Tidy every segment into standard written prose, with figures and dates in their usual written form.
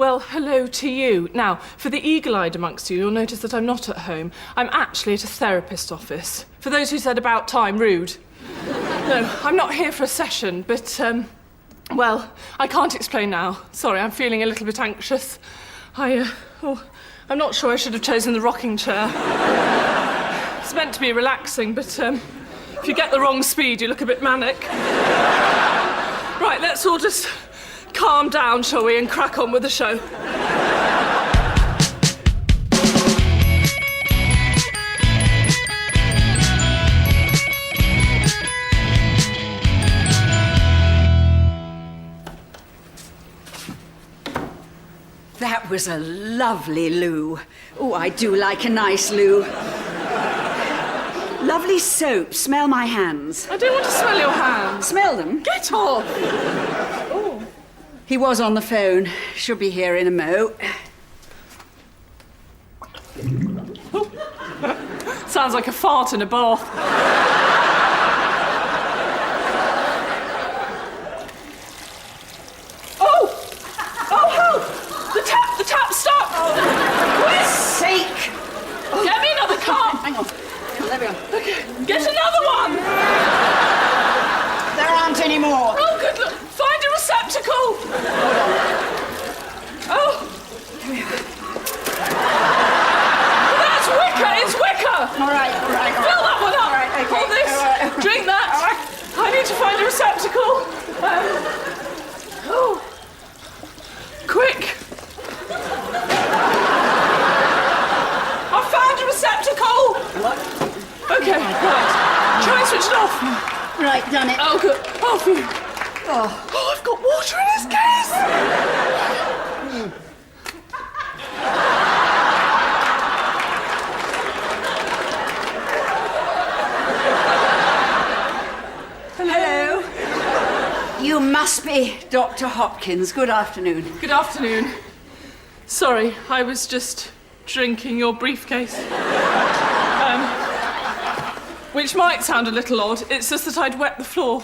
Well, hello to you. Now, for the eagle-eyed amongst you, you'll notice that I'm not at home. I'm actually at a therapist office. For those who said about time, rude. No, I'm not here for a session, but, well, I can't explain now. Sorry, I'm feeling a little bit anxious. I'm not sure I should have chosen the rocking chair. It's meant to be relaxing, but, if you get the wrong speed, you look a bit manic. Right, let's all just calm down, shall we, and crack on with the show. That was a lovely loo. Oh, I do like a nice loo. Lovely soap. Smell my hands. I don't want to smell your hands. Smell them? Get off! Oh. He was on the phone. Should be here in a mo. Sounds like a fart in a bath. The tap's stuck! For sake! Get me another cup! Hang on. There we are. Okay, get another one! There aren't any more. Oh, good look. Find a receptacle! Oh! That's wicker! It's wicker! All right. Fill that one up! All right, okay. Hold this. All right. Drink that. All right. I need to find a receptacle. Quick! I found a receptacle! What? Okay, right. Try and switch it off. Right, done it. Oh, good. Oh, phew. Oh. Oh, I've got water in his case! Hello. You must be Dr. Hopkins. Good afternoon. Good afternoon. Sorry, I was just drinking your briefcase. Which might sound a little odd. It's just that I'd wet the floor.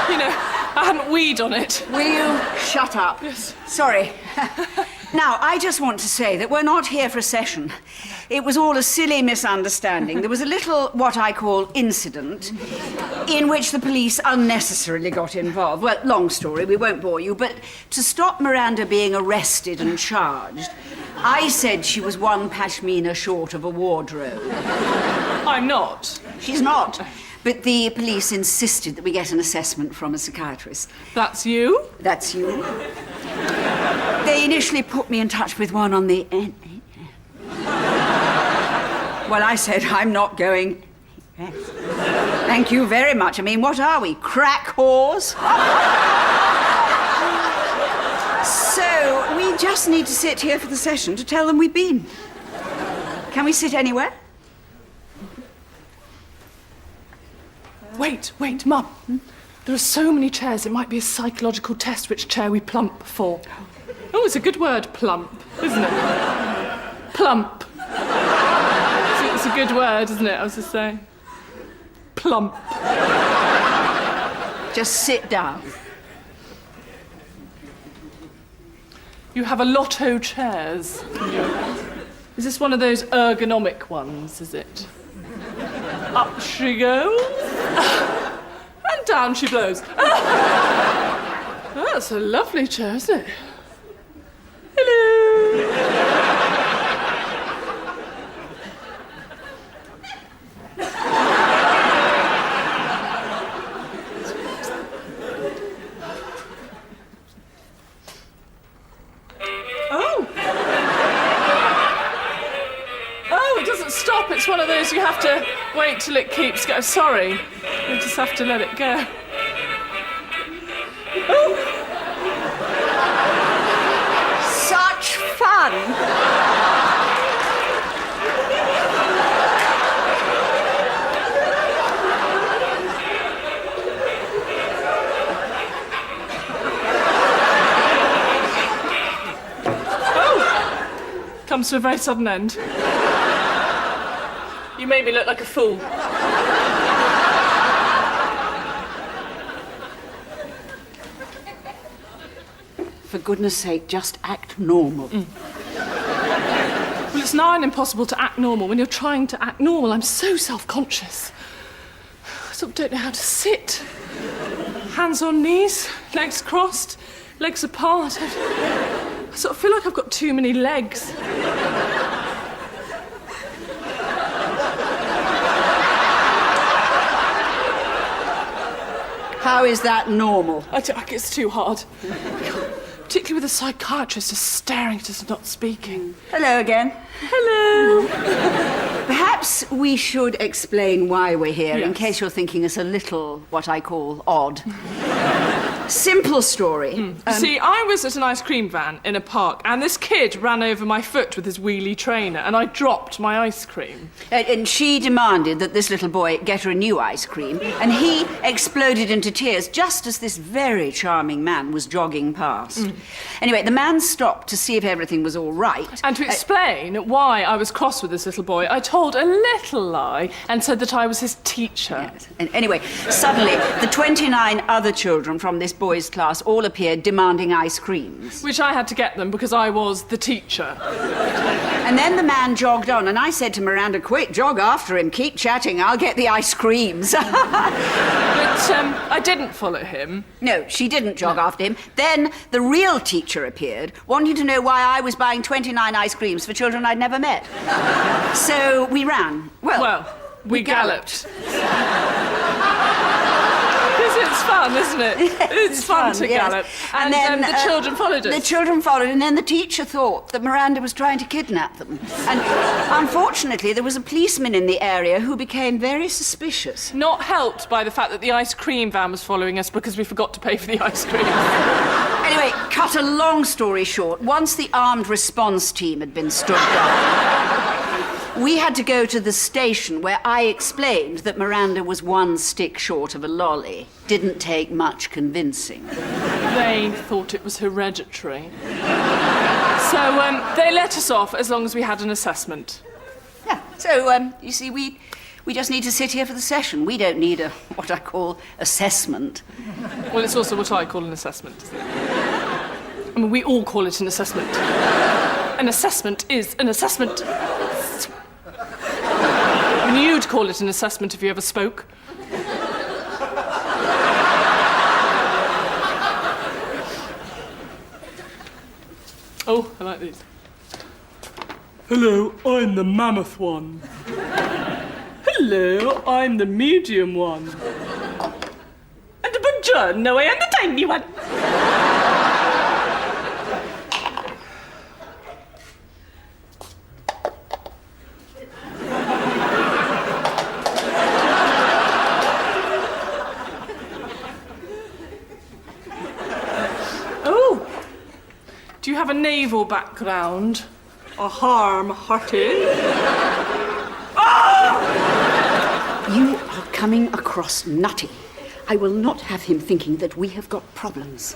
You know, I hadn't weed on it. Will you shut up? Yes. Sorry. Now, I just want to say that we're not here for a session. It was all a silly misunderstanding. There was a little, what I call, incident in which the police unnecessarily got involved. Well, long story, we won't bore you, but to stop Miranda being arrested and charged, I said she was one pashmina short of a wardrobe. I'm not. She's not. But the police insisted that we get an assessment from a psychiatrist. That's you? That's you. They initially put me in touch with one on the... Well, I said, I'm not going... Yes. Thank you very much. I mean, what are we, crack whores? So, we just need to sit here for the session to tell them we've been. Can we sit anywhere? Wait, Mum. There are so many chairs, it might be a psychological test which chair we plump for. Oh, it's a good word, plump, isn't it? Plump. It's a good word, isn't it? I was just saying. Plump. Just sit down. You have a lotto chairs. Is this one of those ergonomic ones, is it? Up she goes. And down she blows. That's a lovely chair, isn't it? Hello. Oh, it doesn't stop. It's one of those you have to wait till it keeps going. Sorry. You just have to let it go. Oh. Such fun! Comes to a very sudden end. You made me look like a fool. For goodness sake, just act normal. Well, it's nigh on impossible to act normal when you're trying to act normal. I'm so self-conscious. I sort of don't know how to sit. Hands on knees, legs crossed, legs apart. I sort of feel like I've got too many legs. How is that normal? It's too hard. Particularly with a psychiatrist just staring at us and not speaking. Hello again. Hello. Perhaps we should explain why we're here, in Yes. case you're thinking us a little, what I call, odd. Simple story. See, I was at an ice cream van in a park and this kid ran over my foot with his wheelie trainer and I dropped my ice cream. And she demanded that this little boy get her a new ice cream, and he exploded into tears just as this very charming man was jogging past. Anyway, the man stopped to see if everything was all right. And to explain why I was cross with this little boy, I told a little lie and said that I was his teacher. Yes. And anyway, suddenly, the 29 other children from this boys' class all appeared demanding ice creams. Which I had to get them because I was the teacher. And then the man jogged on, and I said to Miranda, quick, jog after him, keep chatting, I'll get the ice creams. But I didn't follow him. No, she didn't jog after him. Then the real teacher appeared, wanting to know why I was buying 29 ice creams for children I'd never met. So we ran. Well, we galloped. It's fun, isn't it? It's fun to yes. gallop. And then the children followed us. The children followed, and then the teacher thought that Miranda was trying to kidnap them. And unfortunately, there was a policeman in the area who became very suspicious. Not helped by the fact that the ice cream van was following us because we forgot to pay for the ice cream. Anyway, cut a long story short, once the armed response team had been stood down, we had to go to the station where I explained that Miranda was one stick short of a lolly. Didn't take much convincing. They thought it was hereditary. So they let us off as long as we had an assessment. Yeah, so, you see, we just need to sit here for the session. We don't need what I call assessment. Well, it's also what I call an assessment, isn't it? I mean, we all call it an assessment. An assessment is an assessment. I mean, you'd call it an assessment if you ever spoke. Oh, I like these. Hello, I'm the mammoth one. Hello, I'm the medium one. And buongiorno, I am the tiny one. Oh, do you have a naval background? A harm-hearted? You are coming across nutty. I will not have him thinking that we have got problems.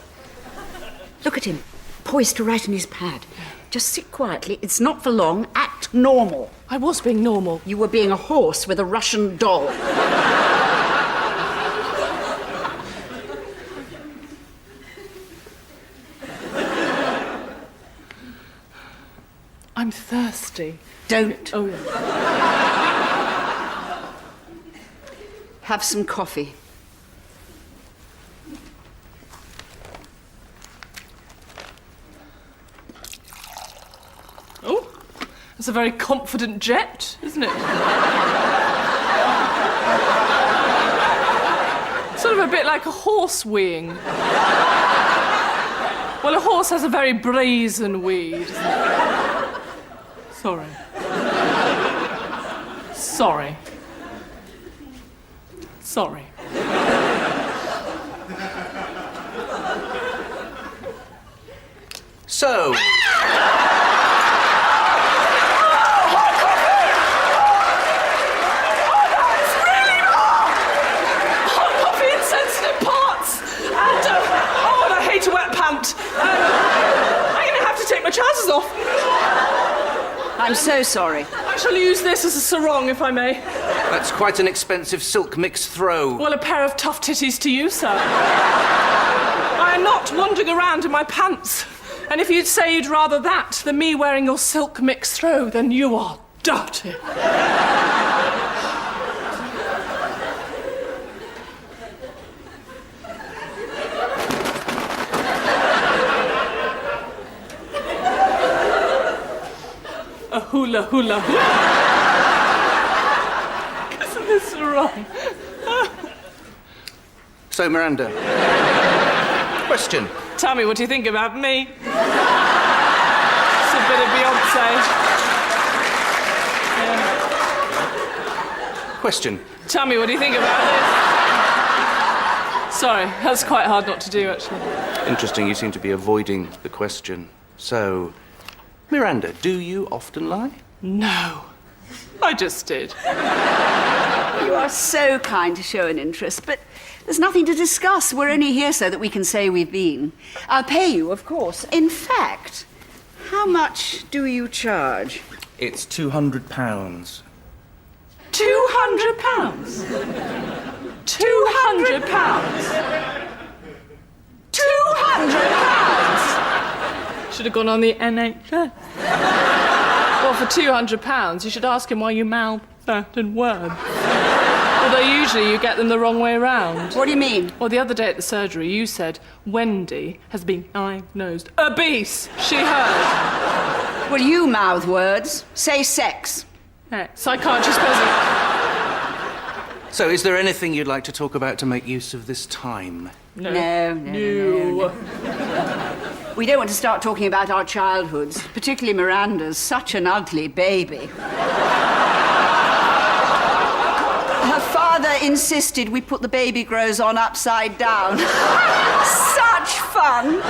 Look at him, poised to write in his pad. Just sit quietly. It's not for long. Act normal. I was being normal. You were being a horse with a Russian doll. I'm thirsty. Don't. Oh, yeah. Have some coffee. Oh, that's a very confident jet, isn't it? Sort of a bit like a horse weeing. Well, a horse has a very brazen wee, doesn't it? Sorry. Sorry. Sorry. So, Hot coffee in sensitive parts! And, and I hate a wet pant. I'm gonna have to take my trousers off. I'm so sorry. I shall use this as a sarong, if I may. that's quite an expensive silk mixed throw. Well, a pair of tough titties to you, sir. I I'm not wandering around in my pants. And if you'd say you'd rather that than me wearing your silk mixed throw, then you are dirty. A hula hula hula. Isn't this wrong? So, Miranda, question. Tell me, what do you think about me? It's a bit of Beyonce. Yeah. Question. Tell me, what do you think about this? Sorry, that's quite hard not to do, actually. Interesting, you seem to be avoiding the question. So, Miranda, do you often lie? No, I just did. You are so kind to show an interest, but there's nothing to discuss. We're only here so that we can say we've been. I'll pay you, of course. In fact, how much do you charge? It's £200. £200? £200? £200? Should have gone on the NHS. Well, for £200, you should ask him why you mouth certain words. Although usually you get them the wrong way around. What do you mean? Well, the other day at the surgery, you said, Wendy has been diagnosed obese. She heard. Well, you mouth words. Say sex. So I can't just suppose So, is there anything you'd like to talk about to make use of this time? No. We don't want to start talking about our childhoods, particularly Miranda's. Such an ugly baby. Her father insisted we put the baby grows on upside down. Such fun!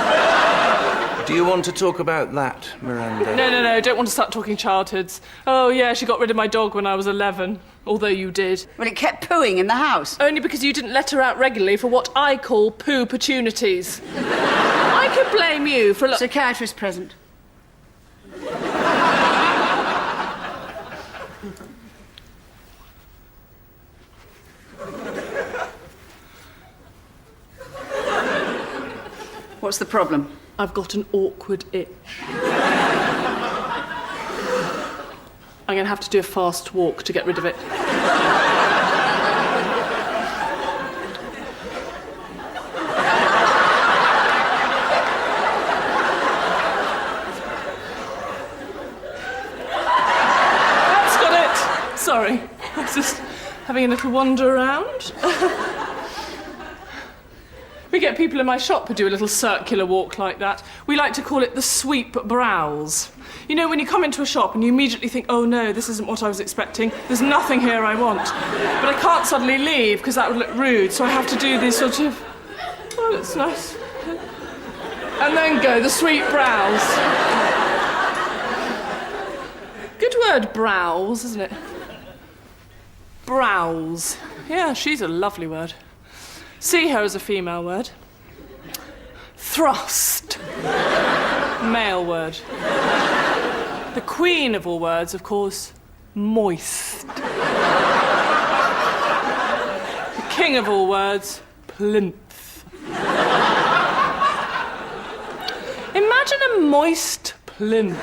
Do you want to talk about that, Miranda? No, don't want to start talking childhoods. Oh, yeah, she got rid of my dog when I was 11, although you did. Well, it kept pooing in the house. Only because you didn't let her out regularly for what I call poo opportunities. I could blame you for... Psychiatrist present. What's the problem? I've got an awkward itch. I'm going to have to do a fast walk to get rid of it. That's got it. Sorry, I was just having a little wander around. We get people in my shop who do a little circular walk like that. We like to call it the sweep browse. You know, when you come into a shop and you immediately think, oh no, this isn't what I was expecting, there's nothing here I want. But I can't suddenly leave because that would look rude, so I have to do this sort of, oh, that's nice. And then go, the sweep browse. Good word, browse, isn't it? Browse. Yeah, she's a lovely word. See her as a female word. Thrust. Male word. The queen of all words, of course, moist. The king of all words, plinth. Imagine a moist plinth.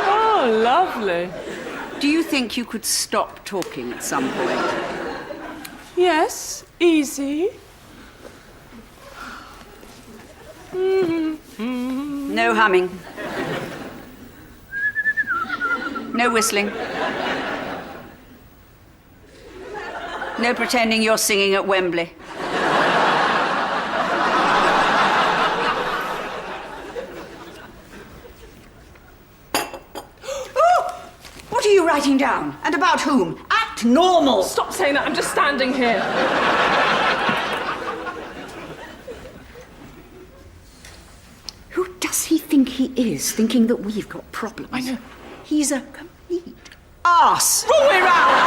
Oh, lovely. Do you think you could stop talking at some point? Yes, easy. No humming. No whistling. No pretending you're singing at Wembley. What are you writing down? And about whom? Act normal! Stop saying that, I'm just standing here. Who does he think he is, thinking that we've got problems? I know. He's a complete arse. Wrong way round!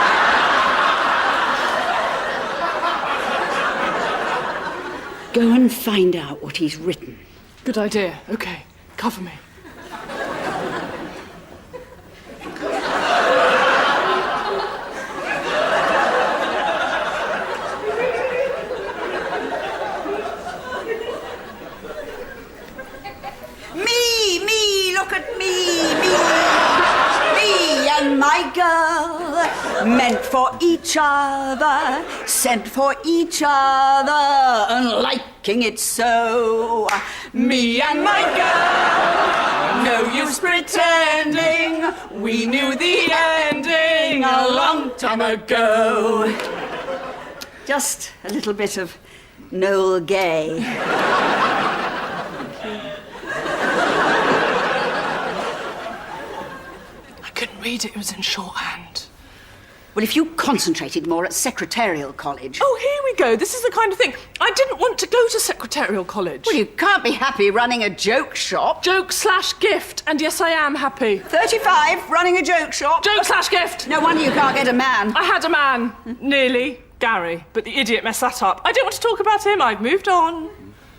Go and find out what he's written. Good idea. Okay, cover me. Meant for each other, sent for each other, and liking it so. Me and my girl, no use pretending, we knew the ending a long time ago. Just a little bit of Noel Gay. I couldn't read it was in shorthand. Well, if you concentrated more at Secretarial College... Oh, here we go. This is the kind of thing. I didn't want to go to Secretarial College. Well, you can't be happy running a joke shop. Joke/gift. And yes, I am happy. 35, running a joke shop. Joke/gift. No wonder you can't get a man. I had a man. Nearly. Gary. But the idiot messed that up. I don't want to talk about him. I've moved on.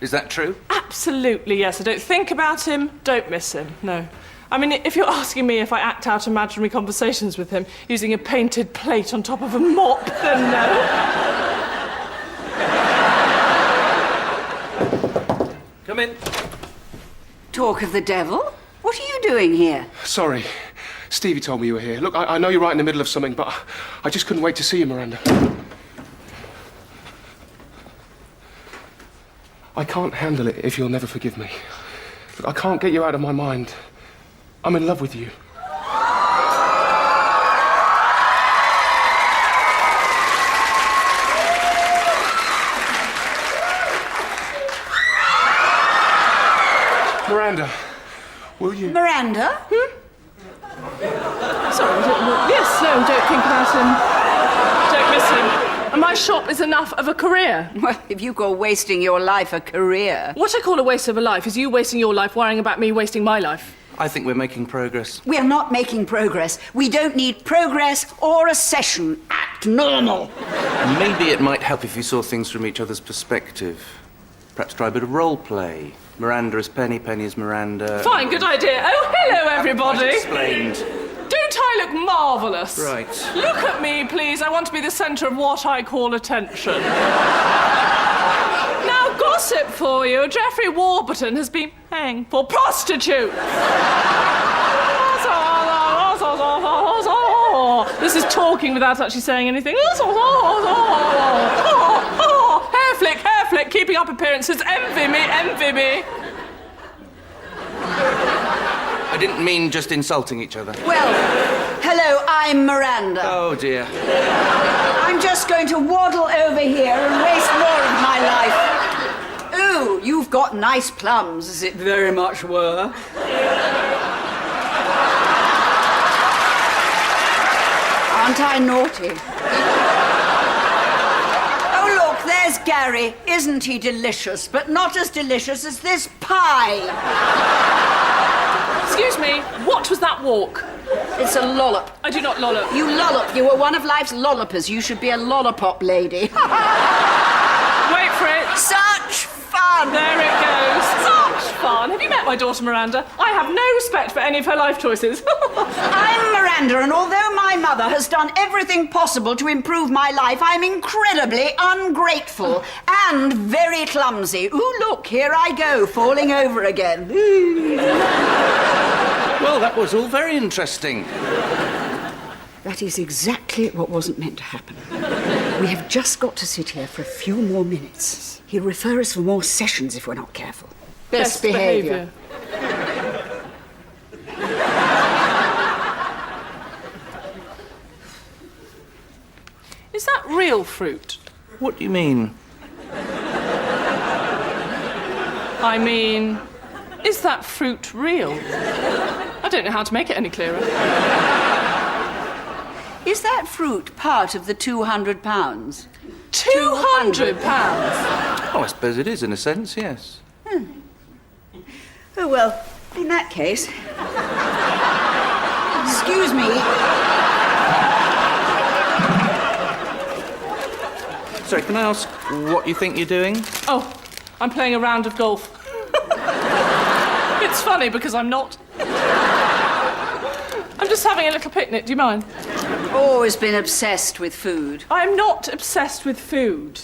Is that true? Absolutely, yes. I don't think about him. Don't miss him. No. I mean, if you're asking me if I act out imaginary conversations with him using a painted plate on top of a mop, then no. Come in. Talk of the devil? What are you doing here? Sorry. Stevie told me you were here. Look, I know you're right in the middle of something, but I just couldn't wait to see you, Miranda. I can't handle it if you'll never forgive me. Look, I can't get you out of my mind. I'm in love with you. Miranda, will you? Miranda? Sorry, yes, no, don't think about him. Don't miss him. And my shop is enough of a career. Well, if you call wasting your life a career... What I call a waste of a life is you wasting your life worrying about me wasting my life. I think we're making progress. We're not making progress. We don't need progress or a session. Act normal. Maybe it might help if you saw things from each other's perspective. Perhaps try a bit of role play. Miranda is Penny, Penny is Miranda. Fine, good idea. Oh, hello, everybody. Explained. Don't I look marvellous? Right. Look at me, please. I want to be the centre of what I call attention. Now, gossip for you. Geoffrey Warburton has been hanged for prostitute. This is talking without actually saying anything. Hair flick, keeping up appearances. Envy me. I didn't mean just insulting each other. Well, hello, I'm Miranda. Oh, dear. I'm just going to waddle over here and waste more of my life. Ooh, you've got nice plums, as it very much were. Aren't I naughty? Oh, look, there's Gary. Isn't he delicious? But not as delicious as this pie. Excuse me, what was that walk? It's a lollop. I do not lollop. You lollop. You were one of life's lollopers. You should be a lollipop lady. Wait for it. Such fun. There it goes. Such fun. Have you met my daughter Miranda? I have no respect for any of her life choices. I'm Miranda, and although my mother has done everything possible to improve my life, I'm incredibly ungrateful and very clumsy. Ooh, look, here I go, falling over again. Well, that was all very interesting. That is exactly what wasn't meant to happen. We have just got to sit here for a few more minutes. He'll refer us for more sessions if we're not careful. Best behaviour. Is that real fruit? What do you mean? I mean, is that fruit real? I don't know how to make it any clearer. Is that fruit part of the £200? £200? Oh, I suppose it is, in a sense, yes. Oh, well, in that case... Excuse me. Sorry, can I ask what you think you're doing? Oh, I'm playing a round of golf. It's funny because I'm not. I'm just having a little picnic, do you mind? Always been obsessed with food. I'm not obsessed with food.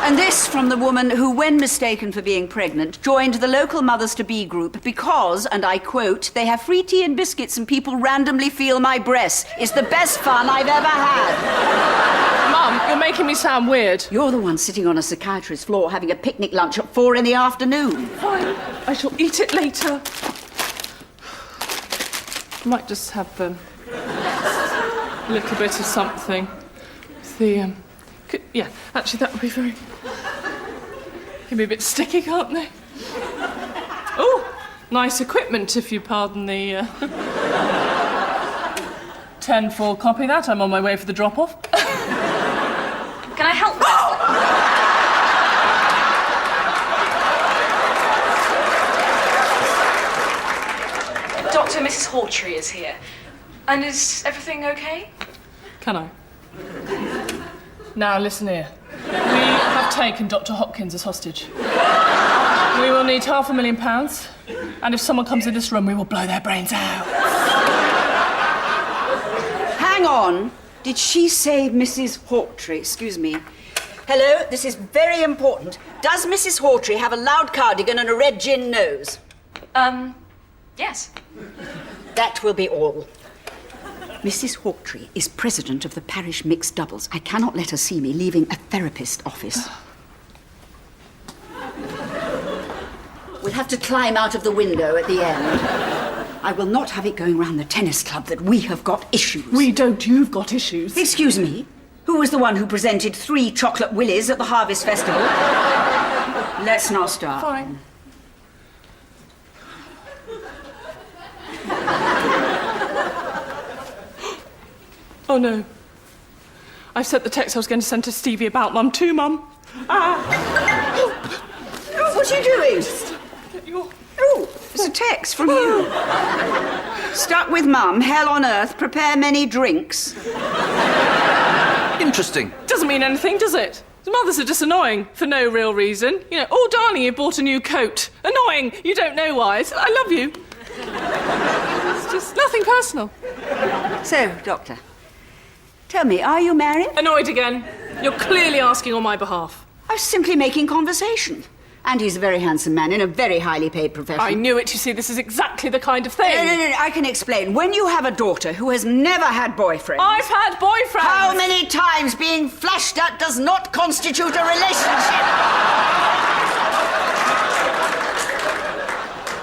And this from the woman who, when mistaken for being pregnant, joined the local mothers-to-be group because, and I quote, they have free tea and biscuits and people randomly feel my breasts. It's the best fun I've ever had. Mum, you're making me sound weird. You're the one sitting on a psychiatrist's floor having a picnic lunch at 4 in the afternoon. Fine. I shall eat it later. I might just have a little bit of something. The, yeah, actually, that would be very... Can be a bit sticky, can't they? Oh, nice equipment, if you pardon the... 10-4, copy that. I'm on my way for the drop-off. Can I help? Dr. Mrs. Hawtrey is here. And is everything okay? Can I? Now, listen here. We have taken Dr. Hopkins as hostage. We will need £500,000, and if someone comes in this room, we will blow their brains out. Hang on. Did she say Mrs. Hawtrey? Excuse me. Hello, this is very important. Does Mrs. Hawtrey have a loud cardigan and a red gin nose? Yes. That will be all. Mrs. Hawtrey is president of the parish mixed doubles. I cannot let her see me leaving a therapist office. We'll have to climb out of the window at the end. I will not have it going round the tennis club that we have got issues. We don't, you've got issues. Excuse me? Who was the one who presented 3 chocolate willies at the Harvest Festival? Let's not start. Fine. Oh, no. I've sent the text I was going to send to Stevie about Mum too, Mum. What are you doing? Oh, it's a text from you. Stuck with Mum, hell on earth, prepare many drinks. Interesting. Doesn't mean anything, does it? The mothers are just annoying for no real reason. You know, oh, darling, you bought a new coat. Annoying. You don't know why. I love you. It's just nothing personal. So, Doctor, tell me, are you married? Annoyed again. You're clearly asking on my behalf. I was simply making conversation. And he's a very handsome man in a very highly paid profession. I knew it, you see. This is exactly the kind of thing. No, I can explain. When you have a daughter who has never had boyfriends... I've had boyfriends! How many times being flashed at does not constitute a relationship?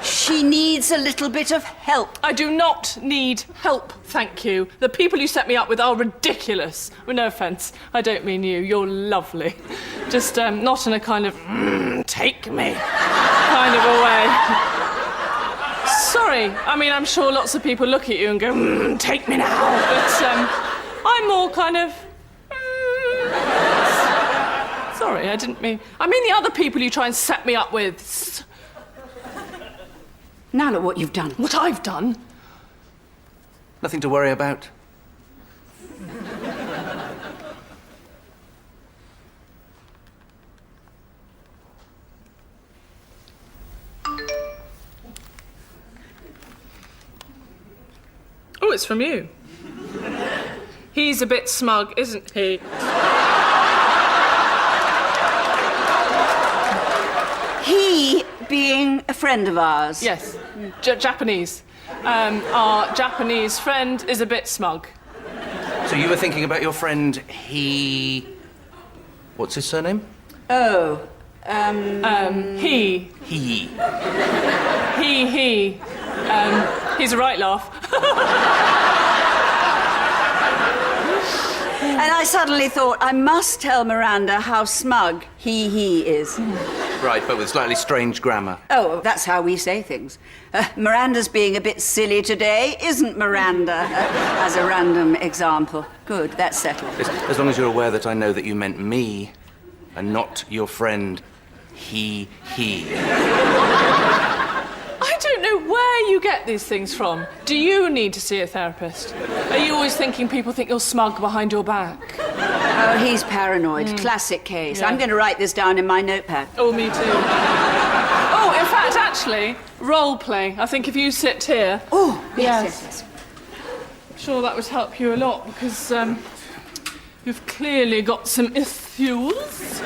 She needs a little bit of help. I do not need help, thank you. The people you set me up with are ridiculous. With no offence, I don't mean you. You're lovely. Just not in a kind of, take me kind of a way. Sorry. I mean, I'm sure lots of people look at you and go, take me now. But I'm more kind of, sorry, I didn't mean... I mean the other people you try and set me up with. Now look what you've done. What I've done? Nothing to worry about. Oh, it's from you. He's a bit smug, isn't he? He being a friend of ours. Yes, Japanese. Our Japanese friend is a bit smug. So you were thinking about your friend, he... What's his surname? Oh, He. He. He. He's a right laugh. And I suddenly thought, I must tell Miranda how smug he is. Right, but with slightly strange grammar. Oh, that's how we say things. Miranda's being a bit silly today, isn't Miranda? As a random example. Good, that's settled. As long as you're aware that I know that you meant me and not your friend, he. I don't know where you get these things from. Do you need to see a therapist? Are you always thinking people think you're smug behind your back? Oh, he's paranoid. Classic case. Yeah. I'm going to write this down in my notepad. Oh, me too. Oh, in fact, actually, role play. I think if you sit here... Oh, Yes. yes. I'm sure that would help you a lot because you've clearly got some issues.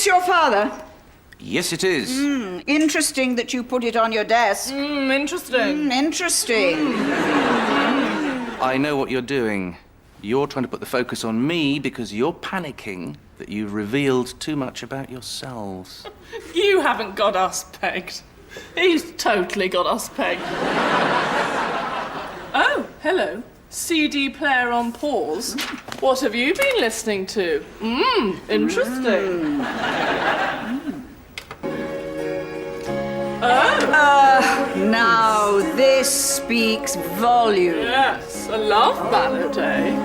this your father? Yes, it is. Interesting that you put it on your desk. Interesting. Interesting. I know what you're doing. You're trying to put the focus on me because you're panicking that you've revealed too much about yourselves. You haven't got us pegged. He's totally got us pegged. Oh, hello. CD player on pause. What have you been listening to? Interesting. Oh. Now this speaks volumes. Yes, a love ballad, eh?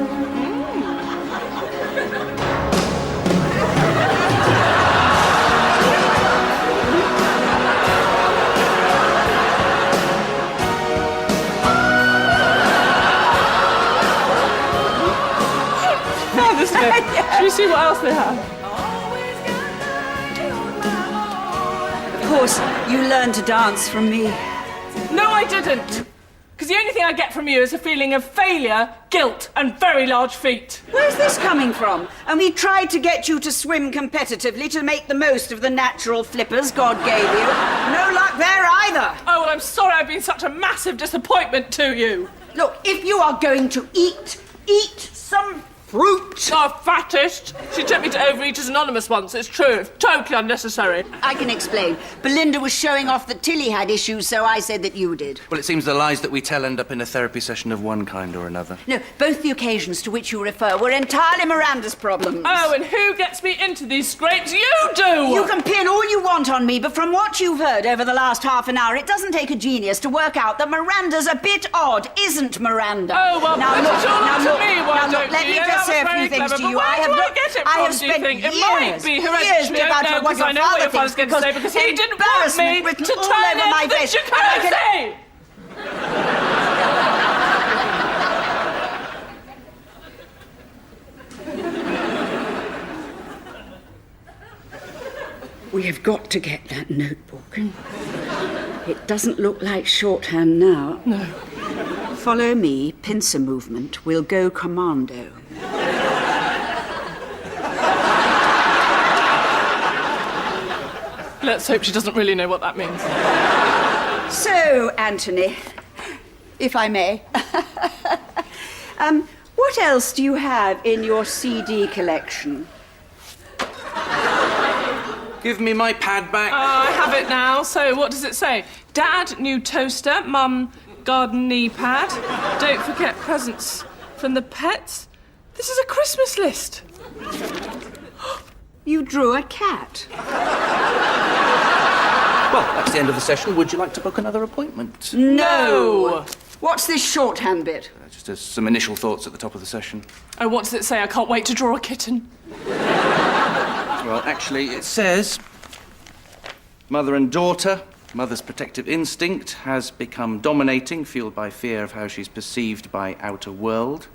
Oh, this is good. Should we see what else they have? Of course, you learned to dance from me. No, I didn't. Because the only thing I get from you is a feeling of failure, guilt, and very large feet. Where's this coming from? And we tried to get you to swim competitively to make the most of the natural flippers God gave you. No luck there either. Oh, well, I'm sorry I've been such a massive disappointment to you. Look, if you are going to eat some fruit. Oh, fattest. She took me to Overeaters Anonymous once. It's true. It's totally unnecessary. I can explain. Belinda was showing off that Tilly had issues, so I said that you did. Well, it seems the lies that we tell end up in a therapy session of one kind or another. No, both the occasions to which you refer were entirely Miranda's problems. Oh, and who gets me into these scrapes? You do! You can pin all you want on me, but from what you've heard over the last half an hour, it doesn't take a genius to work out that Miranda's a bit odd, isn't Miranda? Oh, well, now put look, it all now on look, to me, why now look, don't let you? me Yeah, just that say a was few very things clever, to but you. where do I get it I from, have do you spent think? It years, might be hereditary. years about No, what your I know what your father father's thinks, going to say, because he didn't want me embarrassment to written all turn over my it face. that you can't say! We have got to get that notebook. It doesn't look like shorthand now. No. Follow me, pincer movement. We'll go commando. Let's hope she doesn't really know what that means. So, Anthony, if I may, what else do you have in your CD collection? Give me my pad back. I have it now. So what does it say? Dad, new toaster. Mum, garden knee pad. Don't forget presents from the pets. This is a Christmas list. You drew a cat. Well, that's the end of the session. Would you like to book another appointment? No. What's this shorthand bit? Just some initial thoughts at the top of the session. Oh, what does it say? I can't wait to draw a kitten. Well, actually, it says mother and daughter. Mother's protective instinct has become dominating, fueled by fear of how she's perceived by outer world.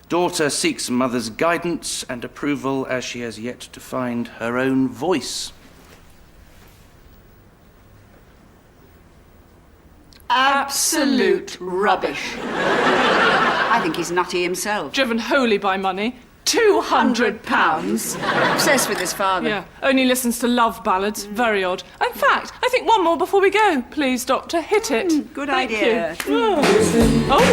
Daughter seeks mother's guidance and approval as she has yet to find her own voice. Absolute rubbish. I think he's nutty himself. Driven wholly by money. £200. Obsessed with his father. Yeah, only listens to love ballads. Very odd. In fact, I think one more before we go. Please, Doctor, hit it. Good Thank idea. you. Oh.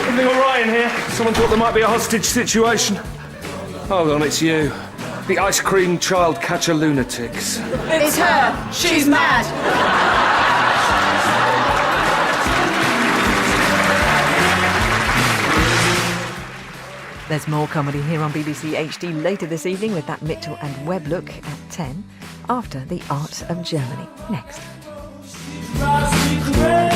Everything all right in here? Someone thought there might be a hostage situation. Hold on, it's you. The ice cream child catcher lunatics. It's her. She's mad. There's more comedy here on BBC HD later this evening with that Mitchell and Webb look at 10, after The Art of Germany. Next. Drives me crazy.